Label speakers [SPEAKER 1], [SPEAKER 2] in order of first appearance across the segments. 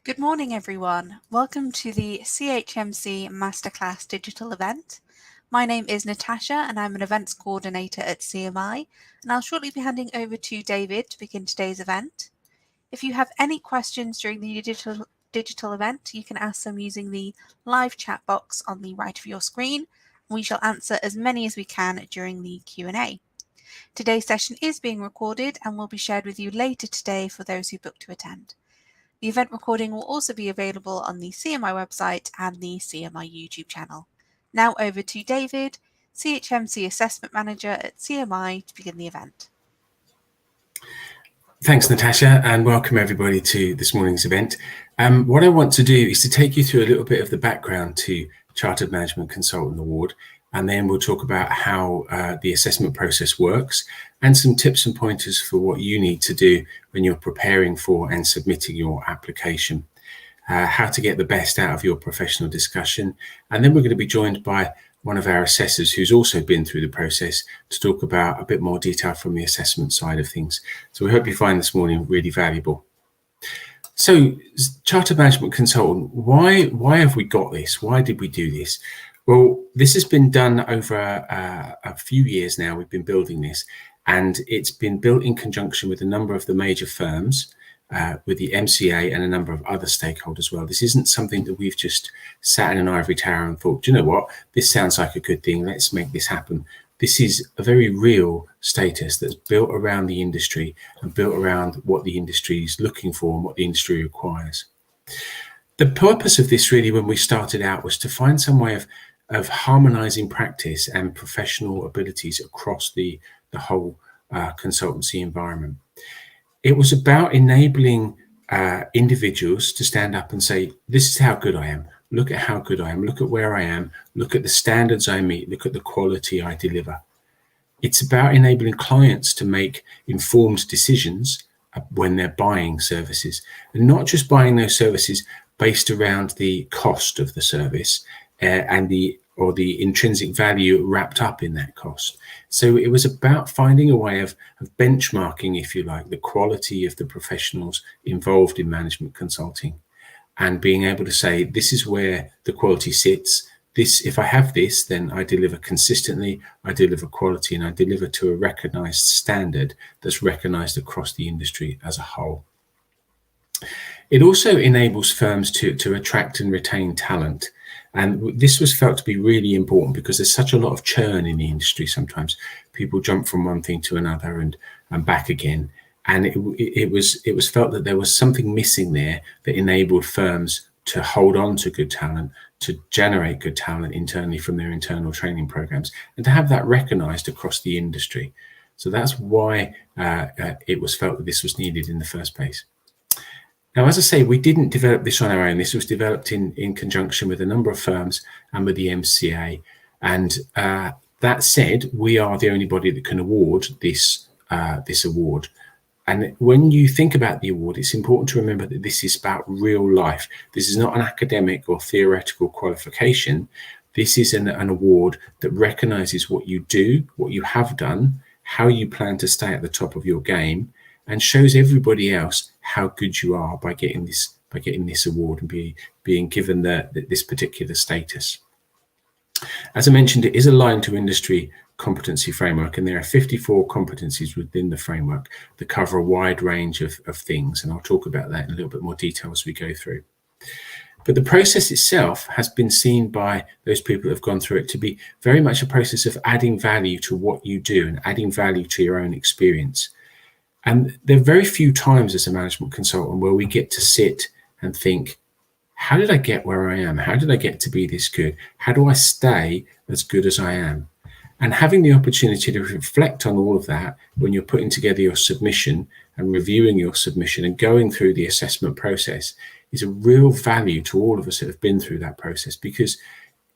[SPEAKER 1] Good morning, everyone. Welcome to the ChMC Masterclass digital event. My name is Natasha and I'm an events coordinator at CMI, and I'll shortly be handing over to David to begin today's event. If you have any questions during the digital event, you can ask them using the live chat box on the right of your screen. We shall answer as many as we can during the Q&A. Today's session is being recorded and will be shared with you later today for those who book to attend. The event recording will also be available on the CMI website and the CMI YouTube channel. Now over to David, ChMC Assessment Manager at CMI, to begin the event.
[SPEAKER 2] Thanks, Natasha, and welcome everybody to this morning's event. What I want to do is to take you through a little bit of the background to Chartered Management Consultant Award, and then we'll talk about how the assessment process works and some tips and pointers for what you need to do when you're preparing for and submitting your application, how to get the best out of your professional discussion. And then we're going to be joined by one of our assessors who's also been through the process to talk about a bit more detail from the assessment side of things. So we hope you find this morning really valuable. So Chartered Management Consultant, why have we got this? Why did we do this? Well, this has been done over a few years now. We've been building this, and it's been built in conjunction with a number of the major firms, with the MCA and a number of other stakeholders as well. This isn't something that we've just sat in an ivory tower and thought, do you know what, this sounds like a good thing, let's make this happen. This is a very real status that's built around the industry and built around what the industry is looking for and what the industry requires. The purpose of this really, when we started out, was to find some way of harmonizing practice and professional abilities across the whole consultancy environment. It was about enabling individuals to stand up and say, this is how good I am. Look at how good I am. Look at where I am. Look at the standards I meet. Look at the quality I deliver. It's about enabling clients to make informed decisions when they're buying services, and not just buying those services based around the cost of the service and the intrinsic value wrapped up in that cost. So it was about finding a way of benchmarking, if you like, the quality of the professionals involved in management consulting, and being able to say, this is where the quality sits. This, if I have this, then I deliver consistently, I deliver quality, and I deliver to a recognized standard that's recognized across the industry as a whole. It also enables firms to attract and retain talent. And this was felt to be really important because there's such a lot of churn in the industry. Sometimes people jump from one thing to another and back again. And it was felt that there was something missing there that enabled firms to hold on to good talent, to generate good talent internally from their internal training programs, and to have that recognized across the industry. So that's why it was felt that this was needed in the first place. Now, as I say, we didn't develop this on our own. This was developed in conjunction with a number of firms and with the MCA. And that said, we are the only body that can award this award. And when you think about the award, it's important to remember that this is about real life. This is not an academic or theoretical qualification. This is an award that recognizes what you do, what you have done, how you plan to stay at the top of your game, and shows everybody else how good you are by getting this award and being given this particular status. As I mentioned, it is aligned to industry competency framework, and there are 54 competencies within the framework that cover a wide range of things, and I'll talk about that in a little bit more detail as we go through. But the process itself has been seen by those people that have gone through it to be very much a process of adding value to what you do and adding value to your own experience. And there are very few times as a management consultant where we get to sit and think, how did I get where I am? How did I get to be this good? How do I stay as good as I am? And having the opportunity to reflect on all of that when you're putting together your submission and reviewing your submission and going through the assessment process is a real value to all of us that have been through that process, because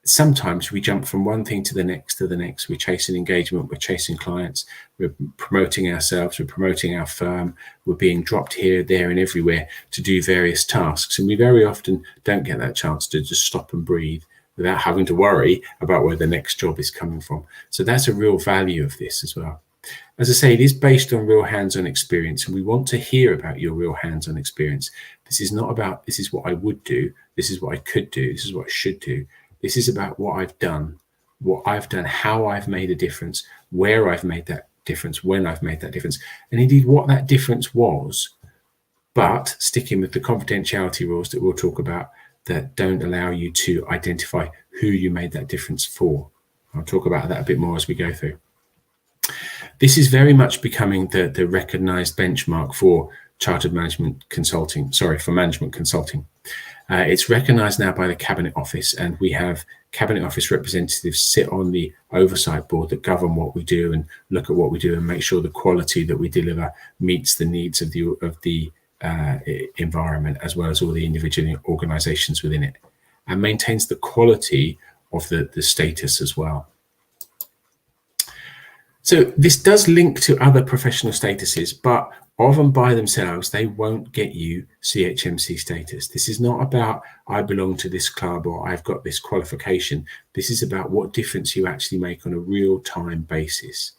[SPEAKER 2] sometimes we jump from one thing to the next. We're chasing engagement, we're chasing clients, we're promoting ourselves, we're promoting our firm, we're being dropped here, there and everywhere to do various tasks. And we very often don't get that chance to just stop and breathe without having to worry about where the next job is coming from. So that's a real value of this as well. as I say, it is based on real hands-on experience, and we want to hear about your real hands-on experience. This is not about, this is what I would do, this is what I could do, this is what I should do. This is about what I've done, how I've made a difference, where I've made that difference, when I've made that difference, and indeed what that difference was, but sticking with the confidentiality rules that we'll talk about that don't allow you to identify who you made that difference for. I'll talk about that a bit more as we go through. This is very much becoming the recognized benchmark for chartered management consulting, for management consulting. It's recognized now by the Cabinet Office, and we have Cabinet Office representatives sit on the oversight board that govern what we do and look at what we do and make sure the quality that we deliver meets the needs of the environment, as well as all the individual organizations within it, and maintains the quality of the status as well. So this does link to other professional statuses, but of and by themselves, they won't get you ChMC status. This is not about I belong to this club or I've got this qualification. This is about what difference you actually make on a real-time basis.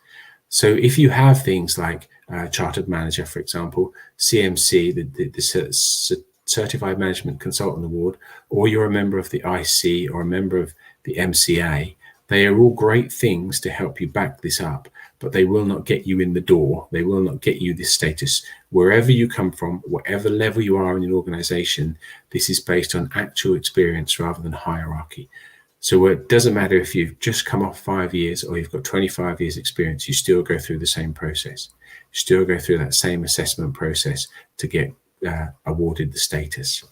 [SPEAKER 2] So if you have things like Chartered Manager, for example, CMC, the Certified Management Consultant Award, or you're a member of the IC or a member of the MCA, they are all great things to help you back this up, but they will not get you in the door. They will not get you this status. Wherever you come from, whatever level you are in an organization, this is based on actual experience rather than hierarchy. So it doesn't matter if you've just come off 5 years or you've got 25 years experience, you still go through the same process. You still go through that same assessment process to get awarded the status.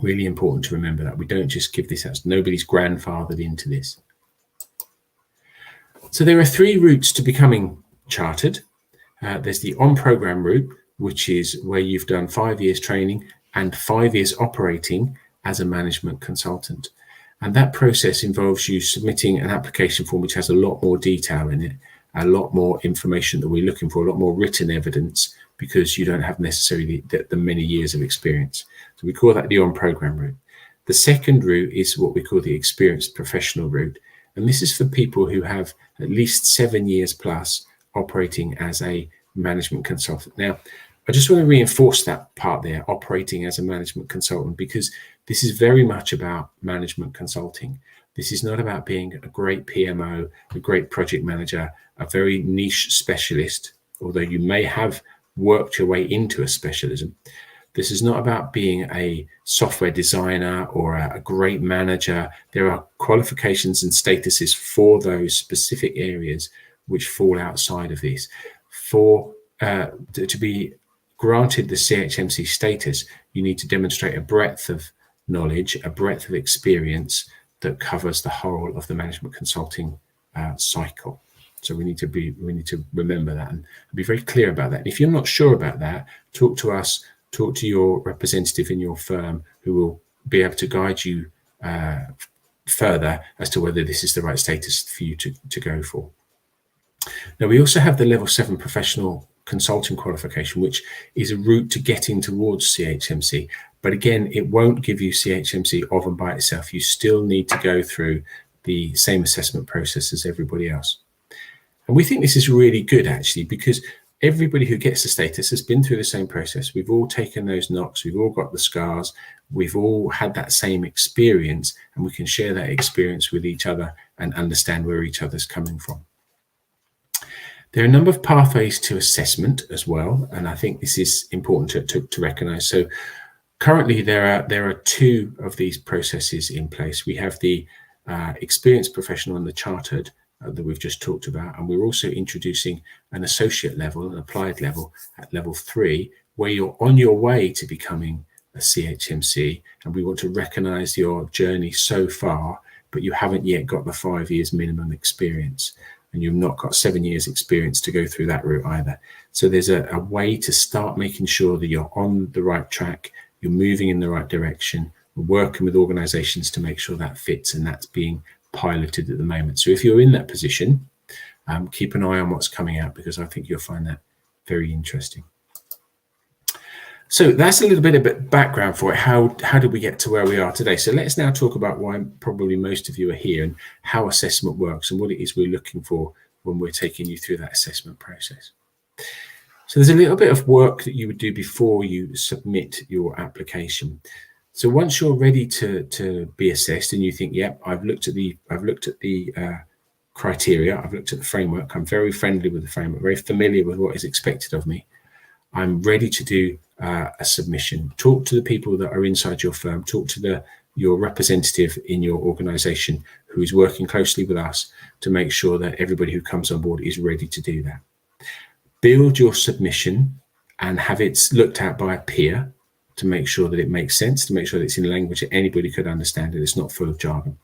[SPEAKER 2] Really important to remember that. We don't just give this out. Nobody's grandfathered into this. So there are 3 routes to becoming chartered. There's the on-program route, which is where you've done 5 years training and 5 years operating as a management consultant. And that process involves you submitting an application form which has a lot more detail in it, a lot more information that we're looking for, a lot more written evidence, because you don't have necessarily the many years of experience. So we call that the on-program route. The second route is what we call the experienced professional route. And this is for people who have at least 7 years plus operating as a management consultant. Now, I just want to reinforce that part there, operating as a management consultant, because this is very much about management consulting. This is not about being a great PMO, a great project manager, a very niche specialist, although you may have worked your way into a specialism. This is not about being a software designer or a great manager. There are qualifications and statuses for those specific areas which fall outside of this. To be granted the ChMC status, you need to demonstrate a breadth of knowledge, a breadth of experience that covers the whole of the management consulting cycle. So we need to remember that and be very clear about that. And if you're not sure about that, talk to us, talk to your representative in your firm, who will be able to guide you further as to whether this is the right status for you to go for. Now, we also have the level 7 professional consulting qualification, which is a route to getting towards ChMC. But again, it won't give you ChMC of and by itself. You still need to go through the same assessment process as everybody else. And we think this is really good, actually, because everybody who gets the status has been through the same process. We've all taken those knocks. We've all got the scars. We've all had that same experience, and we can share that experience with each other and understand where each other's coming from. There are a number of pathways to assessment as well, and I think this is important to recognize. So currently there are 2 of these processes in place. We have the experienced professional and the chartered that we've just talked about, and we're also introducing an associate level, an applied level at level 3, where you're on your way to becoming a ChMC, and we want to recognize your journey so far, but you haven't yet got the 5 years minimum experience, and you've not got 7 years experience to go through that route either. So there's a way to start making sure that you're on the right track, you're moving in the right direction. We're working with organizations to make sure that fits, and that's being piloted at the moment. So if you're in that position, keep an eye on what's coming out, because I think you'll find that very interesting. So that's a little bit of background for it. How did we get to where we are today? So let's now talk about why probably most of you are here and how assessment works and what it is we're looking for when we're taking you through that assessment process. So there's a little bit of work that you would do before you submit your application. So once you're ready to be assessed and you think, yep, I've looked at the criteria, I've looked at the framework, I'm very friendly with the framework, very familiar with what is expected of me, I'm ready to do a submission. Talk to the people that are inside your firm, talk to your representative in your organization who is working closely with us to make sure that everybody who comes on board is ready to do that. Build your submission and have it looked at by a peer to make sure that it makes sense, to make sure that it's in language that anybody could understand and it's not full of jargon.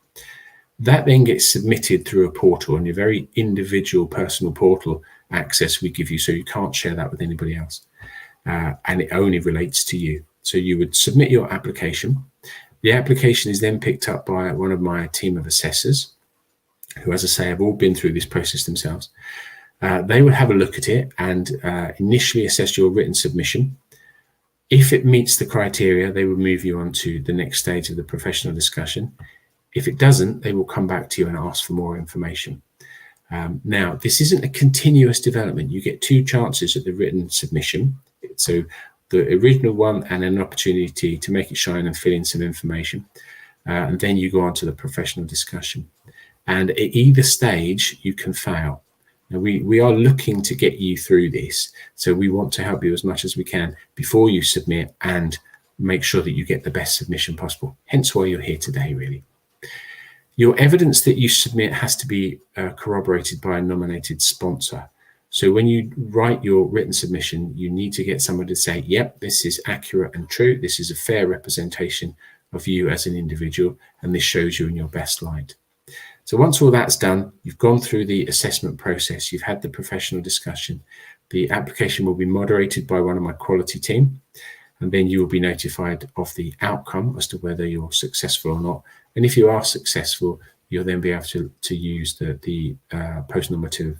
[SPEAKER 2] That then gets submitted through a portal, and your very individual personal portal access we give you, so you can't share that with anybody else. And it only relates to you. So you would submit your application. The application is then picked up by one of my team of assessors, who, as I say, have all been through this process themselves. They would have a look at it and initially assess your written submission. If it meets the criteria, they will move you on to the next stage of the professional discussion. If it doesn't, they will come back to you and ask for more information. Now, this isn't a continuous development. You get 2 chances at the written submission. So the original one and an opportunity to make it shine and fill in some information. And then you go on to the professional discussion. And at either stage, you can fail. Now, we are looking to get you through this. So we want to help you as much as we can before you submit and make sure that you get the best submission possible. Hence why you're here today, really. Your evidence that you submit has to be corroborated by a nominated sponsor. So when you write your written submission, you need to get someone to say, yep, this is accurate and true. This is a fair representation of you as an individual, and this shows you in your best light. So once all that's done, you've gone through the assessment process, you've had the professional discussion, the application will be moderated by one of my quality team, and then you will be notified of the outcome as to whether you're successful or not. And if you are successful, you'll then be able to use the post-normative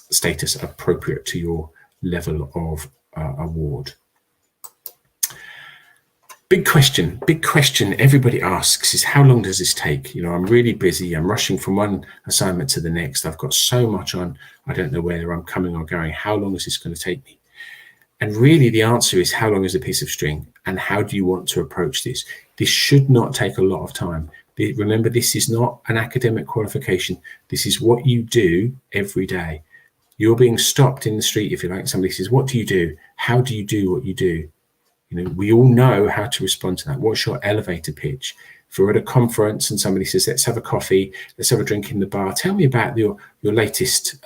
[SPEAKER 2] status appropriate to your level of award. Big question everybody asks is, how long does this take? You know, I'm really busy. I'm rushing from one assignment to the next. I've got so much on. I don't know whether I'm coming or going. How long is this going to take me? And really the answer is, how long is a piece of string, and how do you want to approach this? This should not take a lot of time. Remember, this is not an academic qualification. This is what you do every day. You're being stopped in the street, if you like. Somebody says, what do you do? How do you do what you do? You know, we all know how to respond to that. What's your elevator pitch? If we're at a conference and somebody says, let's have a coffee, let's have a drink in the bar, tell me about your latest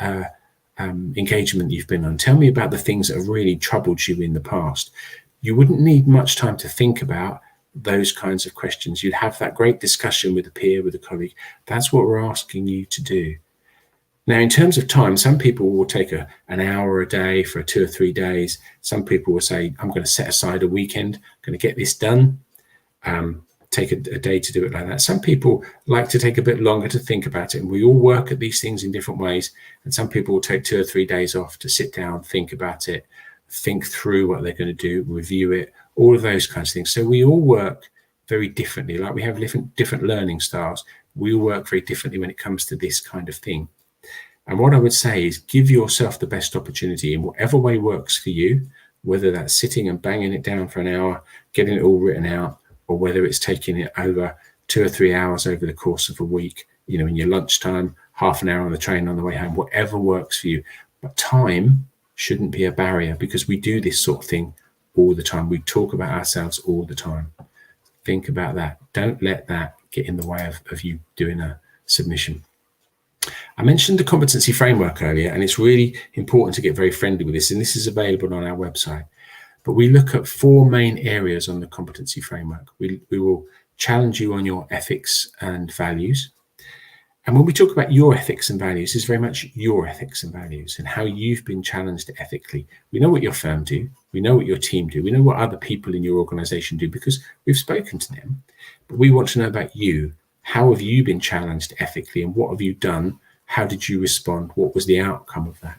[SPEAKER 2] engagement you've been on. Tell me about the things that have really troubled you in the past. You wouldn't need much time to think about those kinds of questions. You'd have that great discussion with a peer, with a colleague. That's what we're asking you to do. Now, in terms of time, some people will take an hour a day for 2 or 3 days. Some people will say, I'm going to set aside a weekend, I'm going to get this done, take a day to do it like that. Some people like to take a bit longer to think about it, and we all work at these things in different ways. And some people will take 2 or 3 days off to sit down, think about it, think through what they're going to do, review it, all of those kinds of things. So we all work very differently. Like we have different learning styles. We all work very differently when it comes to this kind of thing. And what I would say is, give yourself the best opportunity in whatever way works for you, whether that's sitting and banging it down for an hour, getting it all written out, or whether it's taking it over 2 or 3 hours over the course of a week, you know, in your lunchtime, half an hour on the train on the way home, whatever works for you. But time shouldn't be a barrier, because we do this sort of thing all the time. We talk about ourselves all the time. Think about that. Don't let that get in the way of you doing a submission. I mentioned the competency framework earlier, and it's really important to get very friendly with this, and this is available on our website. But we look at 4 main areas on the competency framework. We will challenge you on your ethics and values. And when we talk about your ethics and values, it's very much your ethics and values and how you've been challenged ethically. We know what your firm do. We know what your team do. We know what other people in your organization do because we've spoken to them. But we want to know about you. How have you been challenged ethically, and what have you done? How did you respond? What was the outcome of that?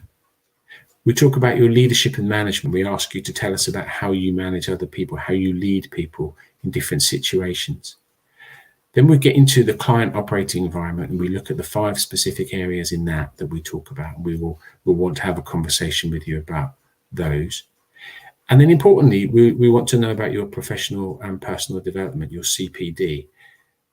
[SPEAKER 2] We talk about your leadership and management. We ask you to tell us about how you manage other people, how you lead people in different situations. Then we get into the client operating environment and we look at the 5 specific areas in that we talk about. We'll want to have a conversation with you about those. And then importantly, we want to know about your professional and personal development, your CPD.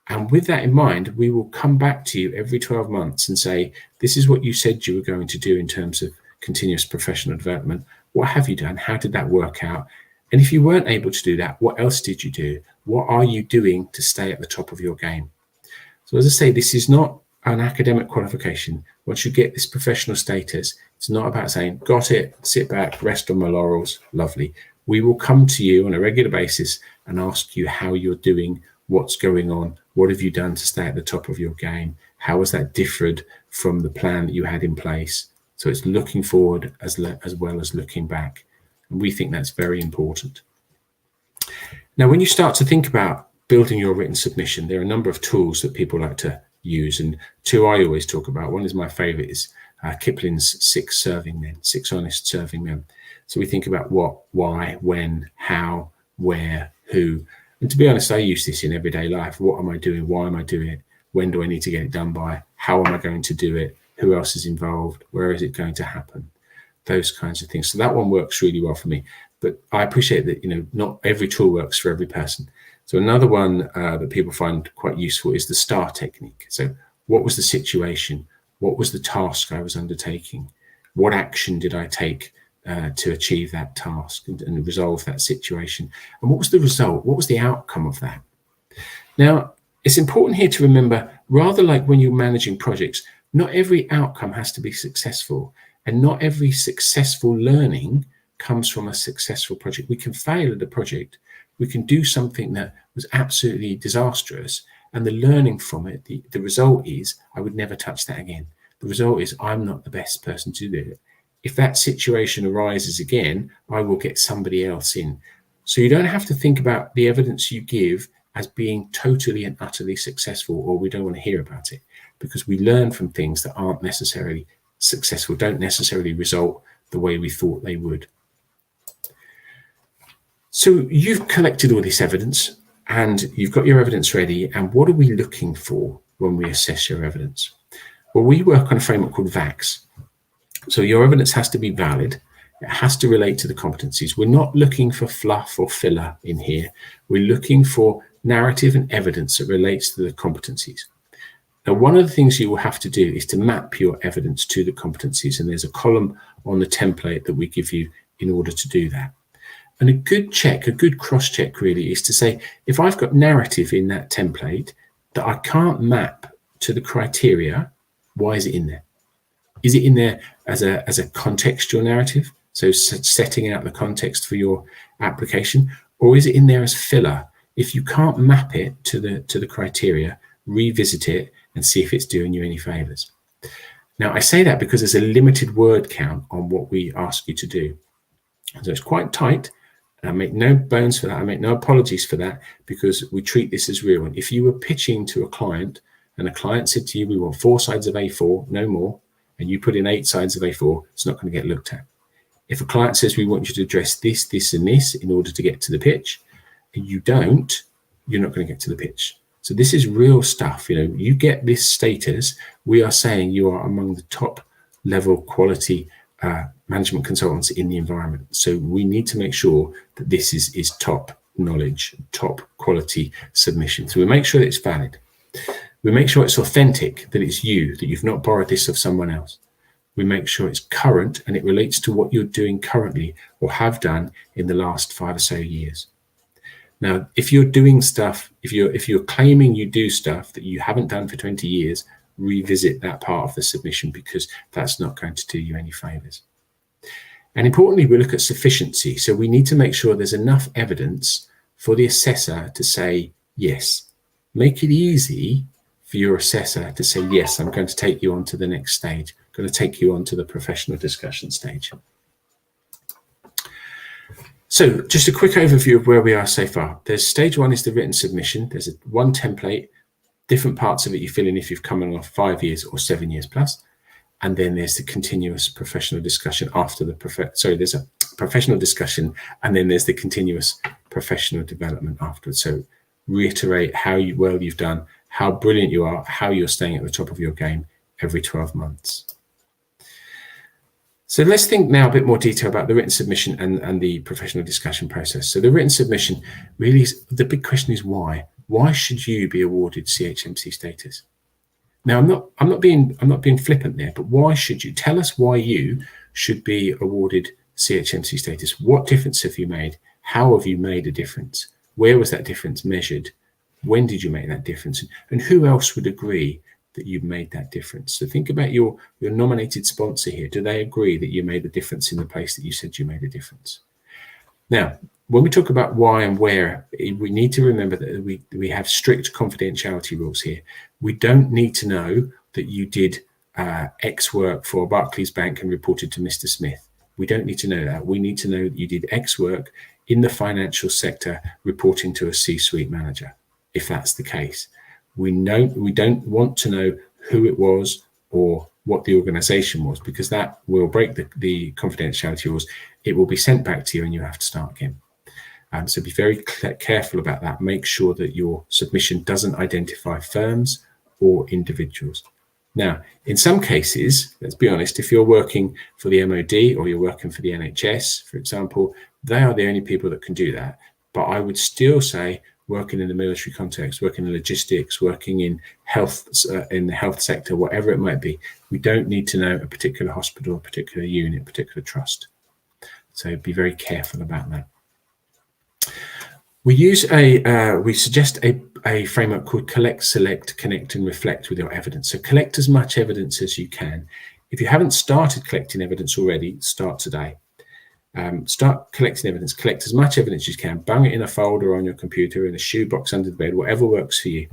[SPEAKER 2] And with that in mind, we will come back to you every 12 months and say, this is what you said you were going to do in terms of continuous professional development. What have you done? How did that work out? And if you weren't able to do that, what else did you do? What are you doing to stay at the top of your game? So as I say, this is not an academic qualification. Once you get this professional status, it's not about saying, got it, sit back, rest on my laurels, lovely. We will come to you on a regular basis and ask you how you're doing, what's going on, what have you done to stay at the top of your game? How has that differed from the plan that you had in place? So it's looking forward as well as looking back. And we think that's very important. Now, when you start to think about building your written submission, there are a number of tools that people like to use. And 2 I always talk about. One is my favorite, is Kipling's 6 serving men, 6 honest serving men. So we think about what, why, when, how, where, who. And to be honest, I use this in everyday life. What am I doing? Why am I doing it? When do I need to get it done by? How am I going to do it? Who else is involved? Where is it going to happen? Those kinds of things. So that one works really well for me. But I appreciate that, not every tool works for every person. So another one that people find quite useful is the STAR technique. So what was the situation? What was the task I was undertaking? What action did I take to achieve that task and resolve that situation? And what was the result? What was the outcome of that? Now, it's important here to remember, rather like when you're managing projects, not every outcome has to be successful, and not every successful learning comes from a successful project. We can fail at a project. We can do something that was absolutely disastrous, and the learning from it, the result is, I would never touch that again. The result is, I'm not the best person to do it. If that situation arises again, I will get somebody else in. So you don't have to think about the evidence you give as being totally and utterly successful, or we don't want to hear about it, because we learn from things that aren't necessarily successful, don't necessarily result the way we thought they would. So you've collected all this evidence and you've got your evidence ready. And what are we looking for when we assess your evidence? Well, we work on a framework called VAX. So your evidence has to be valid. It has to relate to the competencies. We're not looking for fluff or filler in here. We're looking for narrative and evidence that relates to the competencies. Now, one of the things you will have to do is to map your evidence to the competencies. And there's a column on the template that we give you in order to do that. And a good check, a good cross-check really, is to say, if I've got narrative in that template that I can't map to the criteria, why is it in there? Is it in there as a contextual narrative? So setting out the context for your application, or is it in there as filler? If you can't map it to the criteria, revisit it and see if it's doing you any favors. Now, I say that because there's a limited word count on what we ask you to do. So it's quite tight. I make no bones for that. I make no apologies for that, because we treat this as real. And if you were pitching to a client and a client said to you, we want 4 sides of A4, no more, and you put in 8 sides of A4, it's not going to get looked at. If a client says, we want you to address this, this, and this in order to get to the pitch, and you don't, you're not going to get to the pitch. So this is real stuff. You get this status. We are saying you are among the top level quality management consultants in the environment. So we need to make sure that this is top knowledge, top quality submission. So we make sure that it's valid. We make sure it's authentic, that it's you, that you've not borrowed this of someone else. We make sure it's current and it relates to what you're doing currently or have done in the last 5 or so years. Now, if you're doing stuff, if you're claiming you do stuff that you haven't done for 20 years, revisit that part of the submission, because that's not going to do you any favors. And importantly, we look at sufficiency. So we need to make sure there's enough evidence for the assessor to say yes. Make it easy for your assessor to say, yes, I'm going to take you on to the next stage. I'm going to take you on to the professional discussion stage. So just a quick overview of where we are so far. There's stage 1 is the written submission. There's one template, different parts of it you fill in if you've come along 5 years or 7 years plus. And then there's the continuous professional discussion after there's a professional discussion, and then there's the continuous professional development afterwards. So reiterate how well you've done, how brilliant you are, how you're staying at the top of your game every 12 months. So let's think now a bit more detail about the written submission and the professional discussion process. So the written submission, really, the big question is why? Why should you be awarded ChMC status? Now, I'm not being flippant there, but why should you? Tell us why you should be awarded ChMC status. What difference have you made? How have you made a difference? Where was that difference measured? When did you make that difference? And who else would agree that you've made that difference? So think about your nominated sponsor here. Do they agree that you made a difference in the place that you said you made a difference? Now, when we talk about why and where, we need to remember that we have strict confidentiality rules here. We don't need to know that you did X work for Barclays Bank and reported to Mr. Smith. We don't need to know that. We need to know that you did X work in the financial sector reporting to a C-suite manager, if that's the case. We don't want to know who it was or what the organization was, because that will break the confidentiality rules. It will be sent back to you and you have to start again. So be very careful about that. Make sure that your submission doesn't identify firms or individuals. Now, in some cases, let's be honest, if you're working for the MOD or you're working for the NHS, for example, they are the only people that can do that. But I would still say, working in the military context, working in logistics, working in health, in the health sector, whatever it might be, we don't need to know a particular hospital, a particular unit, a particular trust. So be very careful about that. We suggest a framework called collect, select, connect, and reflect with your evidence. So collect as much evidence as you can. If you haven't started collecting evidence already, start today. Start collecting evidence. Collect as much evidence as you can. Bung it in a folder on your computer, in a shoebox under the bed, whatever works for you.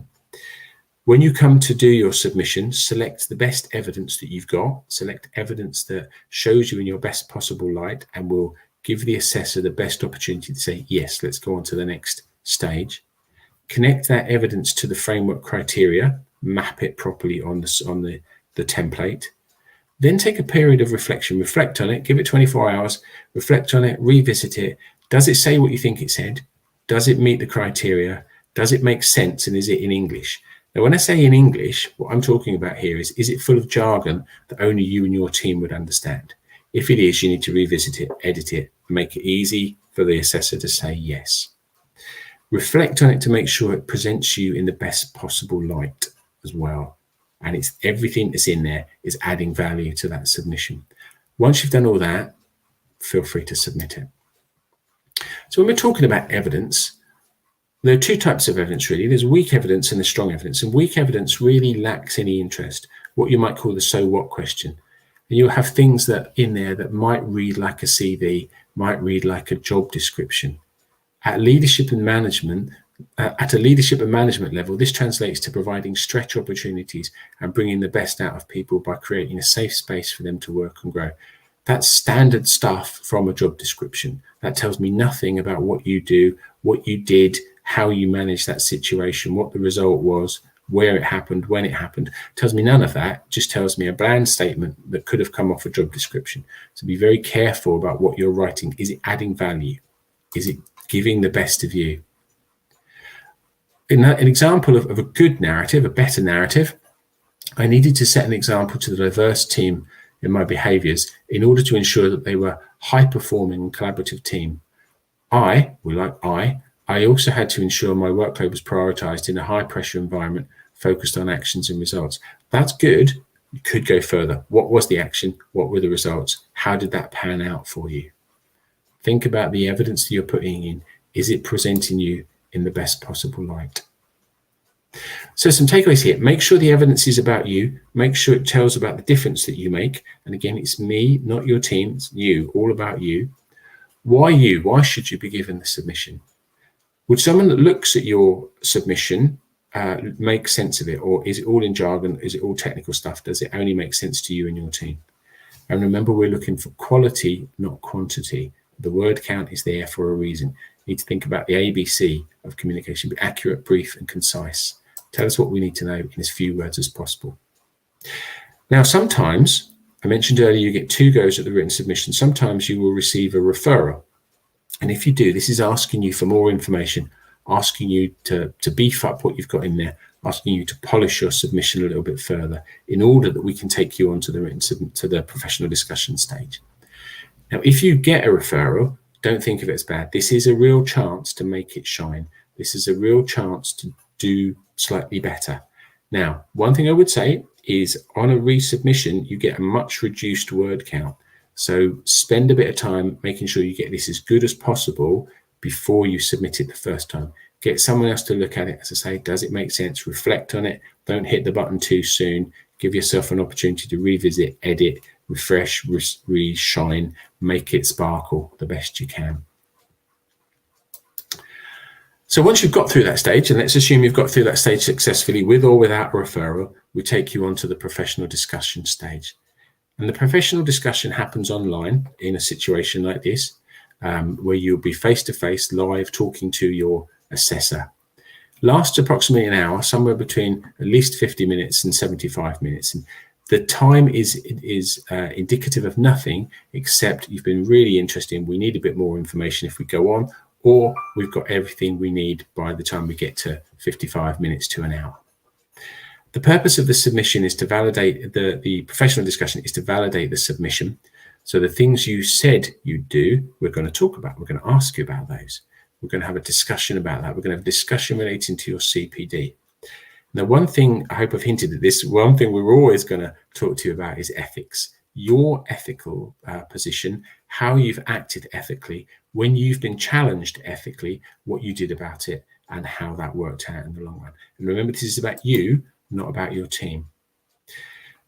[SPEAKER 2] When you come to do your submission, select the best evidence that you've got. Select evidence that shows you in your best possible light and will give the assessor the best opportunity to say, yes, let's go on to the next stage. Connect that evidence to the framework criteria, map it properly on the template. Then take a period of reflection, reflect on it, give it 24 hours, reflect on it, revisit it. Does it say what you think it said? Does it meet the criteria? Does it make sense? And is it in English? Now, when I say in English, what I'm talking about here is it full of jargon that only you and your team would understand? If it is, you need to revisit it, edit it, make it easy for the assessor to say yes. Reflect on it to make sure it presents you in the best possible light as well. And it's everything that's in there is adding value to that submission. Once you've done all that, feel free to submit it. So when we're talking about evidence, there are two types of evidence really. There's weak evidence and there's strong evidence. And weak evidence really lacks any interest, what you might call the so what question. And you'll have things that in there that might read like a CV, might read like a job description. At a leadership and management level, this translates to providing stretch opportunities and bringing the best out of people by creating a safe space for them to work and grow. That's standard stuff from a job description. That tells me nothing about what you do, what you did, how you managed that situation, what the result was, where it happened, when it happened. It tells me none of that. It just tells me a bland statement that could have come off a job description. So be very careful about what you're writing. Is it adding value? Is it giving the best of you? An example of a good narrative, a better narrative, I needed to set an example to the diverse team in my behaviors in order to ensure that they were high-performing and collaborative team. I also had to ensure my workload was prioritized in a high-pressure environment focused on actions and results. That's good. You could go further. What was the action? What were the results? How did that pan out for you? Think about the evidence that you're putting in. Is it presenting you in the best possible light? So some takeaways here. Make sure the evidence is about you. Make sure it tells about the difference that you make. And again, it's me, not your team. It's you, all about you. Why you? Why should you be given the submission? Would someone that looks at your submission make sense of it? Or is it all in jargon? Is it all technical stuff? Does it only make sense to you and your team? And remember, we're looking for quality, not quantity. The word count is there for a reason. You need to think about the ABC of communication. Be accurate, brief, and concise. Tell us what we need to know in as few words as possible. Now, sometimes, I mentioned earlier, you get 2 goes at the written submission. Sometimes you will receive a referral. And if you do, this is asking you for more information asking you to beef up what you've got in there, asking you to polish your submission a little bit further in order that we can take you on to the professional discussion stage. Now, if you get a referral, don't think of it as bad. This is a real chance to make it shine. This is a real chance to do slightly better. Now, one thing I would say is on a resubmission, you get a much reduced word count. So spend a bit of time making sure you get this as good as possible before you submit it the first time. Get someone else to look at it, as I say, does it make sense? Reflect on it. Don't hit the button too soon. Give yourself an opportunity to revisit, edit, refresh, re-shine, make it sparkle the best you can. So once you've got through that stage, and let's assume you've got through that stage successfully with or without a referral, we take you on to the professional discussion stage. And the professional discussion happens online in a situation like this, where you'll be face-to-face live talking to your assessor. Lasts approximately an hour, somewhere between at least 50 minutes and 75 minutes. And the time is indicative of nothing except you've been really interested. We need a bit more information if we go on, or we've got everything we need by the time we get to 55 minutes to an hour. The purpose of the submission is to validate the professional discussion is to validate the submission. So the things you said you'd do, we're going to talk about. We're going to ask you about those. We're going to have a discussion about that. We're going to have a discussion relating to your CPD. Now, one thing, I hope I've hinted at this, one thing we're always going to talk to you about is ethics. Your ethical position, how you've acted ethically, when you've been challenged ethically, what you did about it, and how that worked out in the long run. And remember, this is about you, not about your team.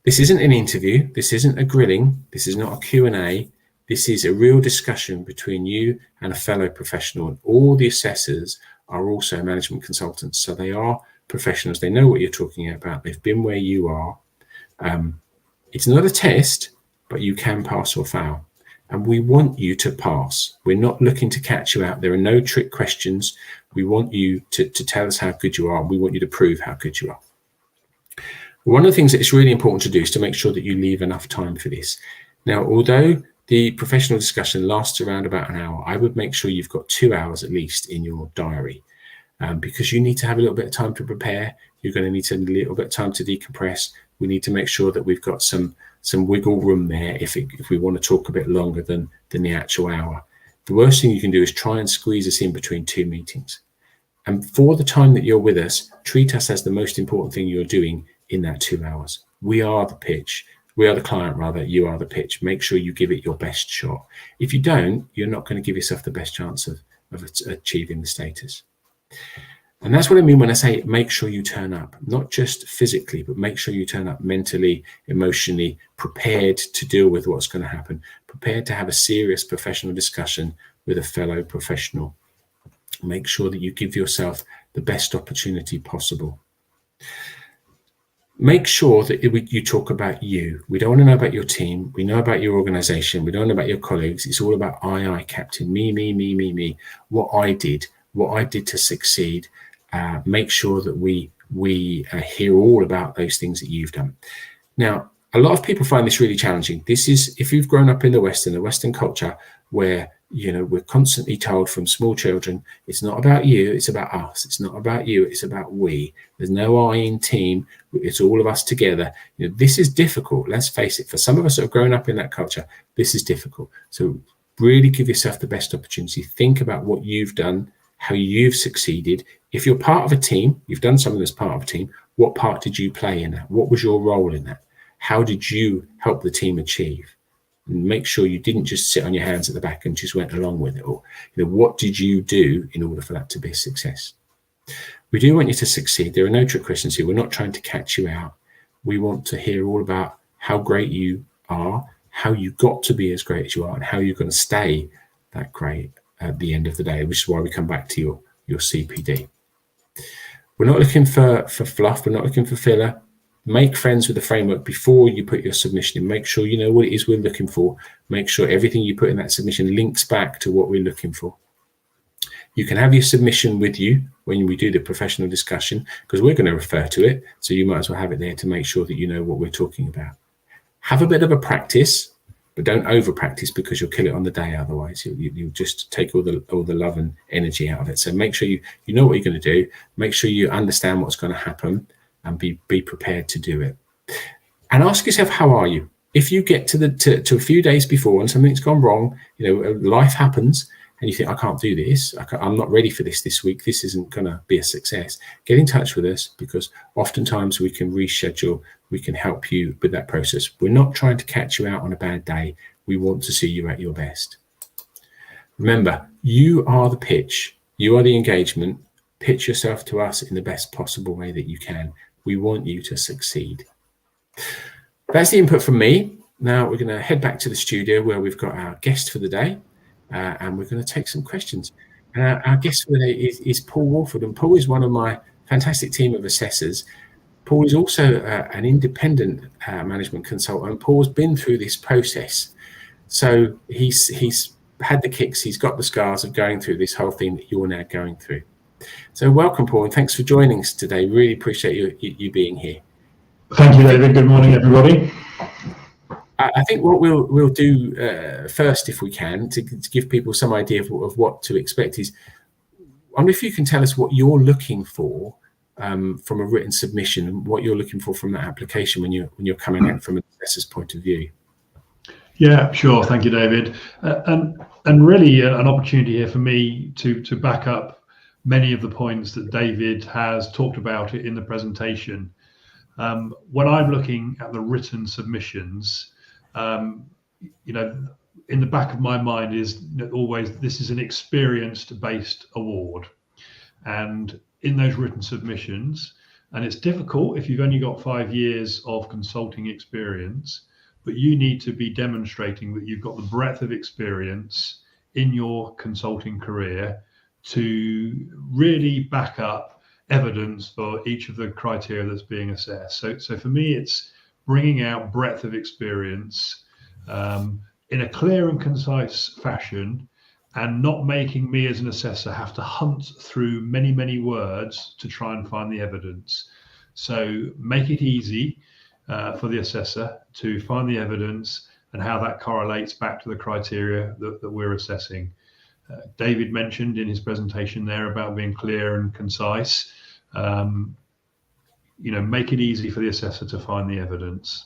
[SPEAKER 2] This isn't an interview. This isn't a grilling. This is not a Q&A. This is a real discussion between you and a fellow professional. And all the assessors are also management consultants. So they are professionals. They know what you're talking about. They've been where you are. It's not a test, but you can pass or fail. And we want you to pass. We're not looking to catch you out. There are no trick questions. We want you to tell us how good you are. We want you to prove how good you are. One of the things that is really important to do is to make sure that you leave enough time for this. Now, although the professional discussion lasts around about an hour, I would make sure you've got 2 hours at least in your diary, because you need to have a little bit of time to prepare. You're going to need a little bit of time to decompress. We need to make sure that we've got some wiggle room there if we want to talk a bit longer than the actual hour. The worst thing you can do is try and squeeze us in between two meetings. And for the time that you're with us, treat us as the most important thing you're doing in that 2 hours. We are the pitch. We are the client, rather. You are the pitch. Make sure you give it your best shot. If you don't, you're not going to give yourself the best chance of achieving the status. And that's what I mean when I say make sure you turn up, not just physically, but make sure you turn up mentally, emotionally, prepared to deal with what's going to happen, prepared to have a serious professional discussion with a fellow professional. Make sure that you give yourself the best opportunity possible. Make sure that you talk about you. We don't want to know about your team. We know about your organization. We don't know about your colleagues. It's all about I, Captain, me, what I did to succeed. Make sure that we hear all about those things that you've done. Now, a lot of people find this really challenging. This is, if you've grown up in the Western culture, where we're constantly told from small children, it's not about you, it's about us. It's not about you, it's about we. There's no I in team. It's all of us together. This is difficult. Let's face it. For some of us that have grown up in that culture, this is difficult. So really give yourself the best opportunity. Think about what you've done, how you've succeeded. If you're part of a team, you've done something as part of a team, what part did you play in that? What was your role in that? How did you help the team achieve? And make sure you didn't just sit on your hands at the back and just went along with it. Or what did you do in order for that to be a success? We do want you to succeed. There are no trick questions here. We're not trying to catch you out. We want to hear all about how great you are, how you got to be as great as you are, and how you're going to stay that great at the end of the day, which is why we come back to your CPD. We're not looking for fluff. We're not looking for filler. Make friends with the framework before you put your submission in. Make sure you know what it is we're looking for. Make sure everything you put in that submission links back to what we're looking for. You can have your submission with you when we do the professional discussion, because we're going to refer to it. So you might as well have it there to make sure that you know what we're talking about. Have a bit of a practice but don't over practice because you'll kill it on the day. Otherwise, you'll just take all the love and energy out of it. So make sure you know what you're going to do. Make sure you understand what's going to happen, and be prepared to do it. And ask yourself, how are you? If you get to a few days before and something's gone wrong, life happens, and you think, I can't do this, I'm not ready for this week, this isn't going to be a success, get in touch with us, because oftentimes we can reschedule, we can help you with that process. We're not trying to catch you out on a bad day. We want to see you at your best. Remember, you are the pitch, you are the engagement. Pitch yourself to us in the best possible way that you can. We want you to succeed. That's the input from me. Now we're going to head back to the studio where we've got our guest for the day, and we're going to take some questions. And our guest for the day is Paul Walford, and Paul is one of my fantastic team of assessors. Paul is also an independent management consultant. Paul's been through this process, so he's had the kicks, he's got the scars of going through this whole thing that you're now going through. So welcome, Paul, and thanks for joining us today. Really appreciate you being here.
[SPEAKER 3] Thank you, David. Good morning, everybody.
[SPEAKER 2] I think what we'll do first, if we can, to give people some idea of what to expect is, I wonder if you can tell us what you're looking for from a written submission, and what you're looking for from that application when you're coming out from an assessor's point of view.
[SPEAKER 3] Yeah, sure. Thank you, David. And really an opportunity here for me to back up many of the points that David has talked about in the presentation. When I'm looking at the written submissions, in the back of my mind is always, this is an experience-based award. And in those written submissions, and it's difficult if you've only got 5 years of consulting experience, but you need to be demonstrating that you've got the breadth of experience in your consulting career to really back up evidence for each of the criteria that's being assessed. So for me, it's bringing out breadth of experience in a clear and concise fashion, and not making me as an assessor have to hunt through many, many words to try and find the evidence. So make it easy for the assessor to find the evidence and how that correlates back to the criteria that we're assessing. David mentioned in his presentation there about being clear and concise. Make it easy for the assessor to find the evidence.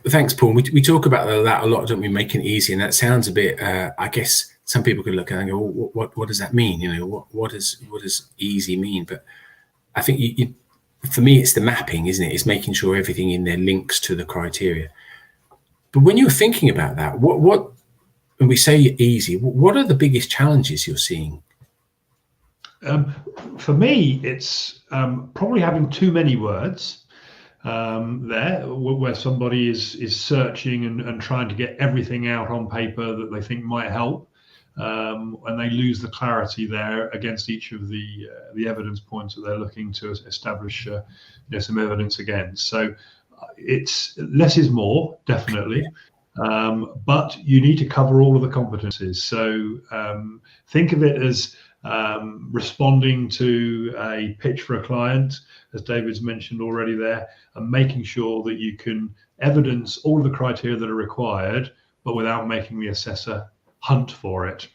[SPEAKER 2] Thanks, Paul. We talk about that a lot, don't we? Making it easy, and that sounds a bit. I guess some people could look at it and go, "What does that mean?" What does easy mean? But I think for me, it's the mapping, isn't it? It's making sure everything in there links to the criteria. But when you're thinking about that, what when we say easy, what are the biggest challenges you're seeing?
[SPEAKER 3] For me, it's probably having too many words there, where somebody is searching and trying to get everything out on paper that they think might help, and they lose the clarity there against each of the evidence points that they're looking to establish some evidence against. So it's less is more, definitely. But you need to cover all of the competencies. So think of it as responding to a pitch for a client, as David's mentioned already there, and making sure that you can evidence all of the criteria that are required, but without making the assessor hunt for it.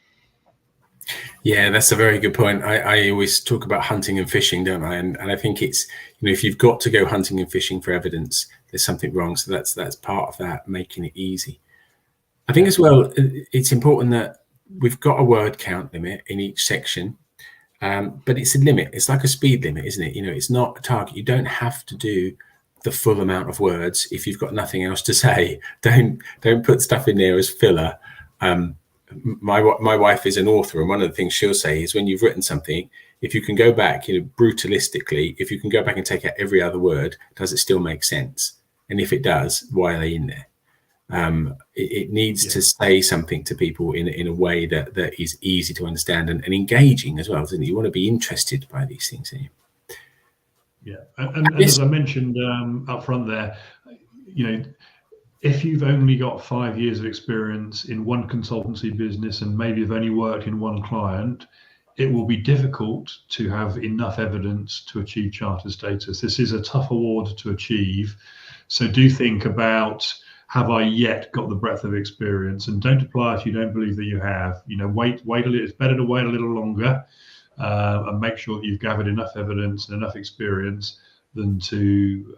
[SPEAKER 2] Yeah, that's a very good point. I always talk about hunting and fishing, don't I? And I think it's, if you've got to go hunting and fishing for evidence, there's something wrong. So that's part of that, making it easy. I think as well, it's important that we've got a word count limit in each section, but it's a limit. It's like a speed limit, isn't it? It's not a target. You don't have to do the full amount of words if you've got nothing else to say. Don't put stuff in there as filler. My wife is an author, and one of the things she'll say is, when you've written something, if you can go back, brutalistically, if you can go back and take out every other word, does it still make sense? And if it does, why are they in there? It needs to say something to people in a way that is easy to understand and engaging as well, doesn't it? You want to be interested by these things, don't you?
[SPEAKER 3] Yeah, and as I mentioned up front there, if you've only got 5 years of experience in one consultancy business and maybe have only worked in one client, it will be difficult to have enough evidence to achieve charter status. This is a tough award to achieve. So do think about have I yet got the breadth of experience? And don't apply if you don't believe that you have. Wait a little. It's better to wait a little longer and make sure that you've gathered enough evidence and enough experience than to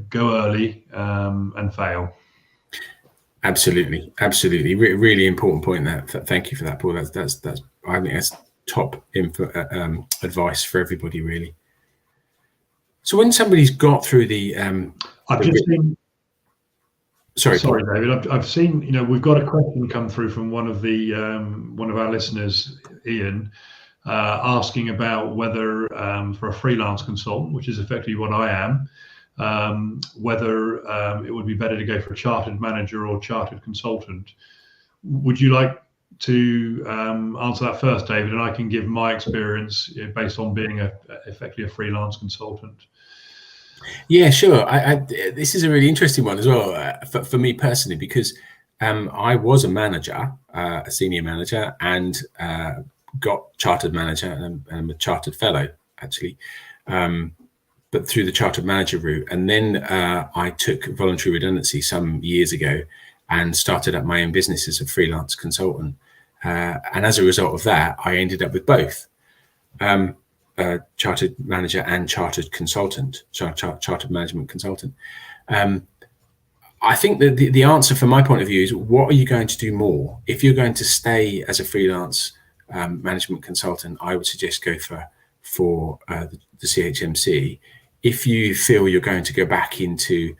[SPEAKER 3] go early and fail.
[SPEAKER 2] Absolutely. Really important point. Thank you for that, Paul. That's I think that's top advice for everybody, really. So when somebody's got through the, Sorry,
[SPEAKER 3] David. I've seen. We've got a question come through from one of our listeners, Ian, asking about whether for a freelance consultant, which is effectively what I am, whether it would be better to go for a chartered manager or chartered consultant. Would you like to answer that first, David? And I can give my experience based on being effectively a freelance consultant.
[SPEAKER 2] Yeah, sure. This is a really interesting one as well for me personally, because I was a manager, a senior manager, and got chartered manager, and I'm a chartered fellow actually, but through the chartered manager route. And then I took voluntary redundancy some years ago and started up my own business as a freelance consultant. And as a result of that, I ended up with both. Chartered manager and chartered consultant, chartered management consultant. I think that the answer from my point of view is, what are you going to do more? If you're going to stay as a freelance management consultant, I would suggest go for the ChMC. If you feel you're going to go back into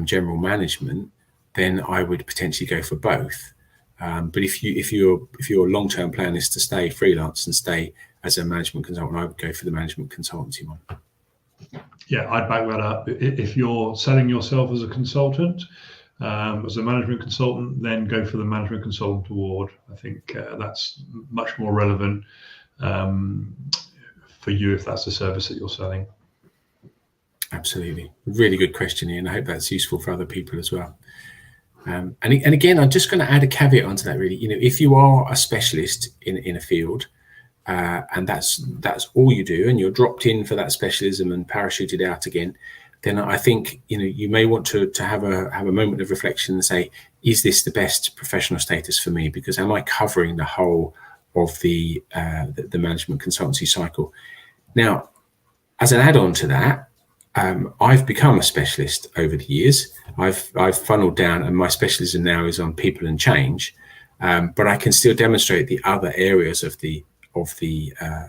[SPEAKER 2] general management, then I would potentially go for both. But if your long-term plan is to stay freelance and stay as a management consultant, I would go for the management consultancy one.
[SPEAKER 3] Yeah, I'd back that up. If you're selling yourself as a consultant, as a management consultant, then go for the management consultant award. I think that's much more relevant for you if that's the service that you're selling.
[SPEAKER 2] Absolutely. Really good question, Ian. I hope that's useful for other people as well. And again, I'm just going to add a caveat onto that, really. If you are a specialist in a field, and that's all you do, and you're dropped in for that specialism and parachuted out again, then I think you may want to have a moment of reflection and say, is this the best professional status for me? Because am I covering the whole of the management consultancy cycle? Now, as an add-on to that, I've become a specialist over the years. I've funneled down, and my specialism now is on people and change, but I can still demonstrate the other areas of the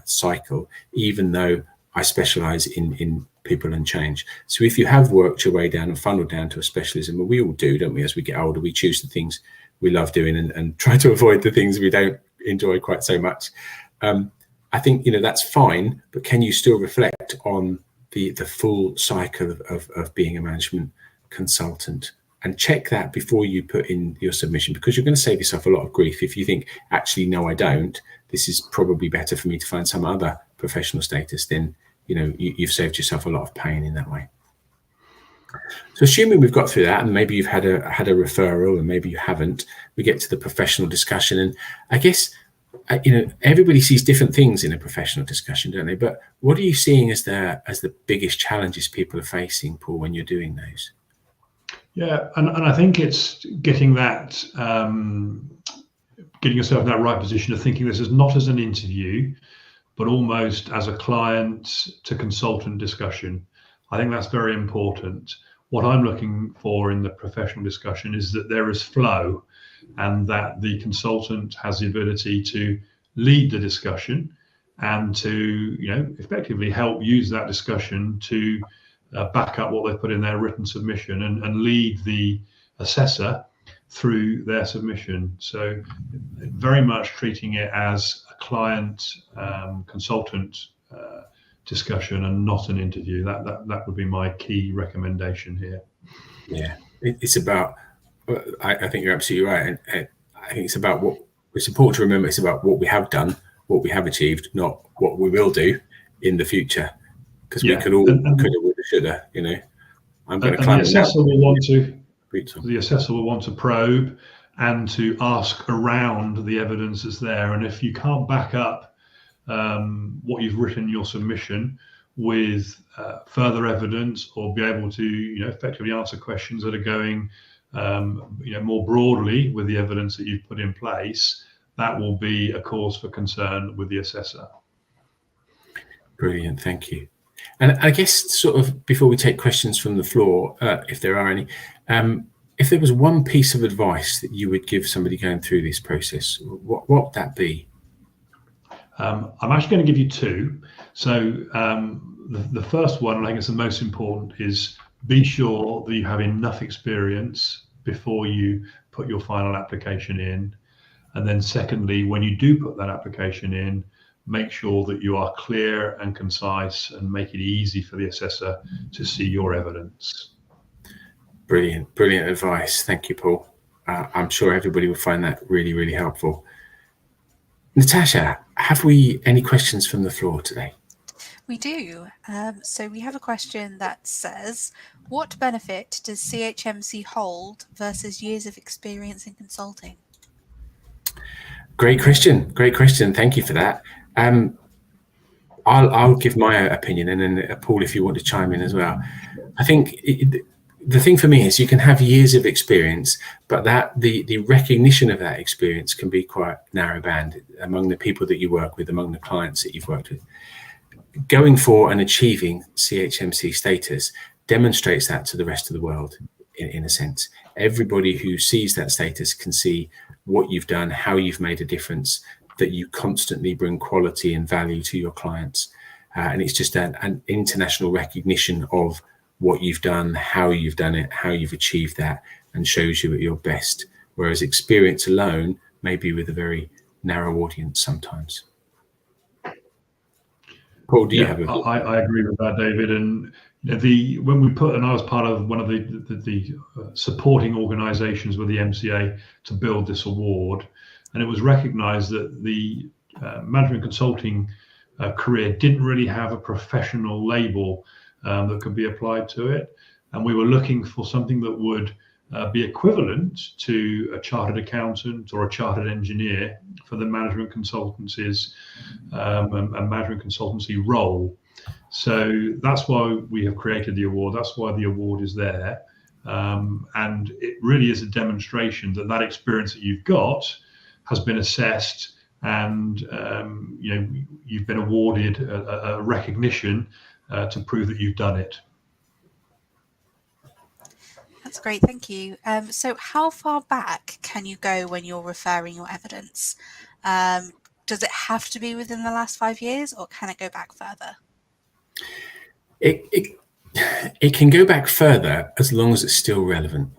[SPEAKER 2] cycle, even though I specialize in people and change. So if you have worked your way down and funneled down to a specialism, and we all do, don't we? As we get older, we choose the things we love doing and try to avoid the things we don't enjoy quite so much. I think that's fine, but can you still reflect on the full cycle of being a management consultant? And check that before you put in your submission, because you're going to save yourself a lot of grief if you think, actually, no, I don't. This is probably better for me to find some other professional status. Then, you've saved yourself a lot of pain in that way. So assuming we've got through that, and maybe you've had a referral, and maybe you haven't, we get to the professional discussion. And I guess, everybody sees different things in a professional discussion, don't they? But what are you seeing as the biggest challenges people are facing, Paul, when you're doing those?
[SPEAKER 3] Yeah, and I think it's getting that, getting yourself in that right position of thinking this is not as an interview, but almost as a client to consultant discussion. I think that's very important. What I'm looking for in the professional discussion is that there is flow, and that the consultant has the ability to lead the discussion and to, effectively help use that discussion to back up what they've put in their written submission and lead the assessor through their submission. So very much treating it as a client consultant discussion and not an interview. That would be my key recommendation here.
[SPEAKER 2] Yeah, it's about, I think you're absolutely right. And I think it's about it's important to remember, it's about what we have done, what we have achieved, not what we will do in the future. Because we could all, coulda, woulda, shoulda, I'm going to climb
[SPEAKER 3] the assessor will want to probe and to ask around the evidence that's there. And if you can't back up what you've written in your submission with further evidence, or be able to effectively answer questions that are going more broadly with the evidence that you've put in place, that will be a cause for concern with the assessor.
[SPEAKER 2] Brilliant, thank you. And I guess sort of before we take questions from the floor, if there are any, if there was one piece of advice that you would give somebody going through this process, what would that be?
[SPEAKER 3] I'm actually going to give you two. So the first one, and I think it's the most important, is be sure that you have enough experience before you put your final application in. And then secondly, when you do put that application in, make sure that you are clear and concise and make it easy for the assessor to see your evidence.
[SPEAKER 2] Brilliant, brilliant advice. Thank you, Paul. I'm sure everybody will find that really, really helpful. Natasha, have we any questions from the floor today?
[SPEAKER 1] We do. So we have a question that says, what benefit does ChMC hold versus years of experience in consulting?
[SPEAKER 2] Great question. Great question. Thank you for that. I'll give my opinion, and then Paul, if you want to chime in as well. I think the thing for me is you can have years of experience, but that the recognition of that experience can be quite narrow band among the people that you work with, among the clients that you've worked with. Going for and achieving ChMC status demonstrates that to the rest of the world, in a sense. Everybody who sees that status can see what you've done, how you've made a difference, that you constantly bring quality and value to your clients. And it's just an international recognition of what you've done, how you've done it, how you've achieved that, and shows you at your best. Whereas experience alone may be with a very narrow audience sometimes. Paul, do you have a thought?
[SPEAKER 3] I agree with that, David. And when we put, and I was part of one of the supporting organisations with the MCA to build this award, and it was recognised that the management consulting career didn't really have a professional label that could be applied to it, and we were looking for something that would be equivalent to a chartered accountant or a chartered engineer for the management consultancies and management consultancy role. So that's why we have created the award. That's why the award is there, and it really is a demonstration that experience that you've got has been assessed, and you've been awarded a recognition to prove that you've done it.
[SPEAKER 1] That's great, thank you. So how far back can you go when you're referring your evidence? Does it have to be within the last 5 years, or can it go back further?
[SPEAKER 2] It can go back further as long as it's still relevant,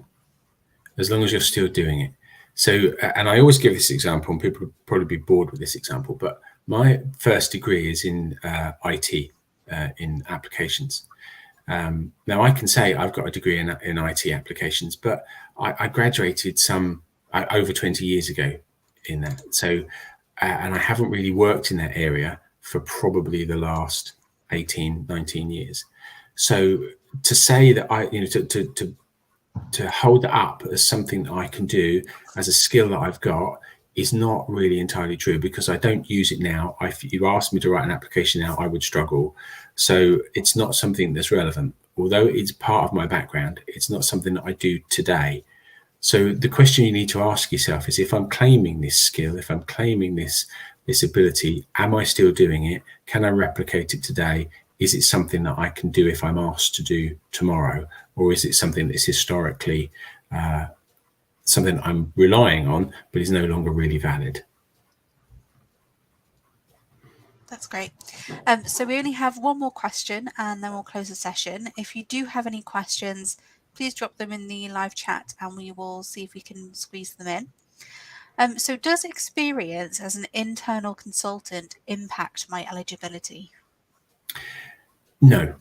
[SPEAKER 2] as long as you're still doing it. So, and I always give this example, and people would probably be bored with this example, but my first degree is in IT, in applications. Now I can say I've got a degree in IT applications, but I graduated over 20 years ago in that. So, and I haven't really worked in that area for probably the last 18, 19 years. So to say that to hold that up as something that I can do, as a skill that I've got, is not really entirely true, because I don't use it now. If you asked me to write an application now, I would struggle. So it's not something that's relevant. Although it's part of my background, it's not something that I do today. So the question you need to ask yourself is, if I'm claiming this skill, if I'm claiming this ability, am I still doing it? Can I replicate it today? Is it something that I can do if I'm asked to do tomorrow? Or is it something that's historically something I'm relying on, but is no longer really valid?
[SPEAKER 1] That's great. So we only have one more question, and then we'll close the session. If you do have any questions, please drop them in the live chat and we will see if we can squeeze them in. So does experience as an internal consultant impact my eligibility?
[SPEAKER 2] No.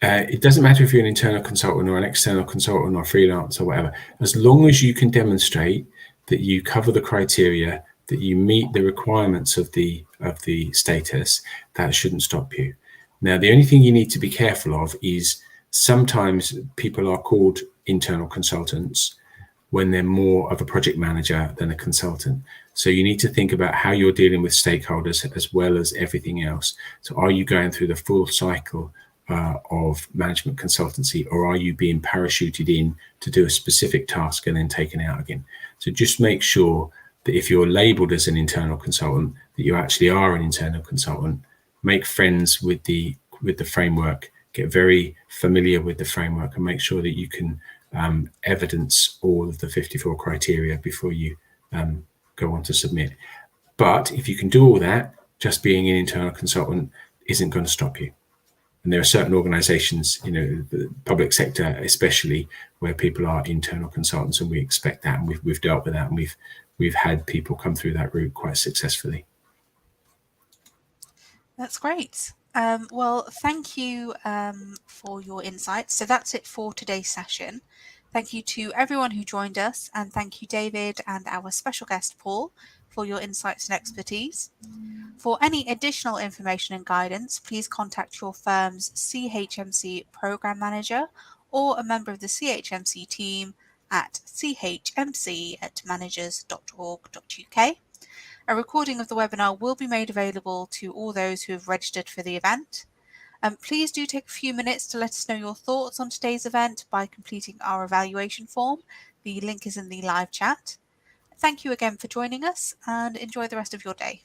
[SPEAKER 2] It doesn't matter if you're an internal consultant or an external consultant or freelance or whatever. As long as you can demonstrate that you cover the criteria, that you meet the requirements of the status, that shouldn't stop you. Now, the only thing you need to be careful of is sometimes people are called internal consultants when they're more of a project manager than a consultant. So you need to think about how you're dealing with stakeholders as well as everything else. So are you going through the full cycle of management consultancy, or are you being parachuted in to do a specific task and then taken out again? So just make sure that if you're labeled as an internal consultant, that you actually are an internal consultant. Make friends with the framework, get very familiar with the framework, and make sure that you can evidence all of the 54 criteria before you go on to submit. But if you can do all that, just being an internal consultant isn't going to stop you. And there are certain organizations, the public sector especially, where people are internal consultants, and we expect that, and we've dealt with that, and we've had people come through that route quite successfully.
[SPEAKER 1] That's great. Well, thank you for your insights. So that's it for today's session. Thank you to everyone who joined us, and thank you, David, and our special guest, Paul, for your insights and expertise. For any additional information and guidance, please contact your firm's ChMC Program Manager or a member of the ChMC team at chmc@managers.org.uk. A recording of the webinar will be made available to all those who have registered for the event. Please do take a few minutes to let us know your thoughts on today's event by completing our evaluation form. The link is in the live chat. Thank you again for joining us, and enjoy the rest of your day.